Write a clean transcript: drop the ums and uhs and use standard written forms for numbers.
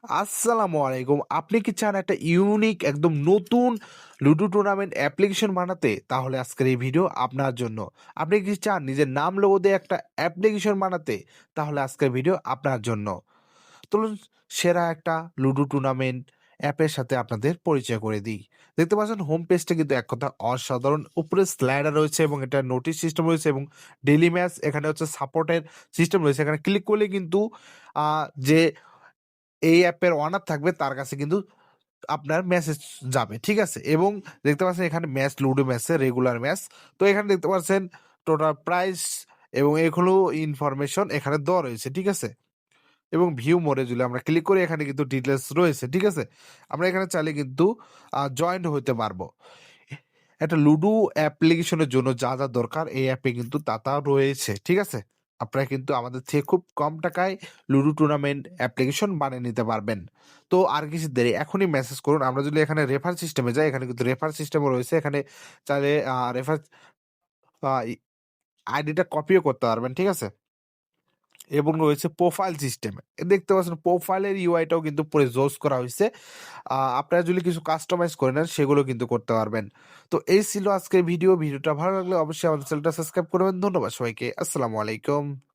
আসসালামু আলাইকুম। আপনি কি চান একটা ইউনিক একদম নতুন লুডো টুর্নামেন্ট অ্যাপ্লিকেশন বানাতে? তাহলে আজকের এই ভিডিও আপনার জন্য। আপনি কি চান নিজের নাম লোগো দিয়ে একটা অ্যাপ্লিকেশন বানাতে? তাহলে আজকের ভিডিও আপনার জন্য। চলুন সেরা একটা লুডো টুর্নামেন্ট অ্যাপের সাথে আপনাদের পরিচয় করে দিই। দেখতে পাচ্ছেন হোম পেজটা কিন্তু এক কথায় অসাধারণ। উপরে স্লাইডার রয়েছে এবং এটা নোটিশ সিস্টেম রয়েছে এবং ডেইলি ম্যাচ এখানে হচ্ছে সাপোর্টের সিস্টেম রয়েছে। এখানে ক্লিক করলে কিন্তু যে এই অ্যাপের ওনার থাকবে তার কাছে কিন্তু আপনার মেসেজ যাবে। ঠিক আছে? এবং দেখতে পাচ্ছেন এখানে ম্যাচ লুডো ম্যাচে রেগুলার ম্যাচ। তো এখানে দেখতে পাচ্ছেন টোটাল প্রাইস এবং এগুলো ইনফরমেশন এখানে দেওয়া রয়েছে। ঠিক আছে? এবং ভিউ মোডে যদি আমরা ক্লিক করি এখানে কিন্তু ডিটেইলস রয়েছে। ঠিক আছে? আমরা এখানে চাইলে কিন্তু জয়েন্ট হইতে পারবো। একটা লুডো অ্যাপ্লিকেশনের জন্য যা দরকার এই অ্যাপে কিন্তু তা রয়েছে। ঠিক আছে? আপনারা কিন্তু আমাদের থেকে খুব কম টাকায় লুডো টুর্নামেন্ট অ্যাপ্লিকেশন বানিয়ে নিতে পারবেন। তো আর কিছু দেরি এখনই মেসেজ করুন। আমরা যদি এখানে রেফার সিস্টেমে যাই এখানে কিন্তু রেফার সিস্টেমও রয়েছে। এখানে চাইলে রেফার আ ই আইডিটা কপিও করতে পারবেন। ঠিক আছে? এবং রয়েছে প্রোফাইল সিস্টেম। দেখতে পাচ্ছেন প্রোফাইলের ইউআইটাও কিন্তু পুরো জোস করা হইছে। আপনারা যদি কিছু কাস্টমাইজ করে নেন সেগুলো কিন্তু করতে পারবেন। তো এই ছিল আজকের ভিডিও। ভিডিওটা ভালো লাগলে অবশ্যই আমাদের চ্যানেলটা সাবস্ক্রাইব করবেন। ধন্যবাদ সবাইকে। আসসালামু আলাইকুম।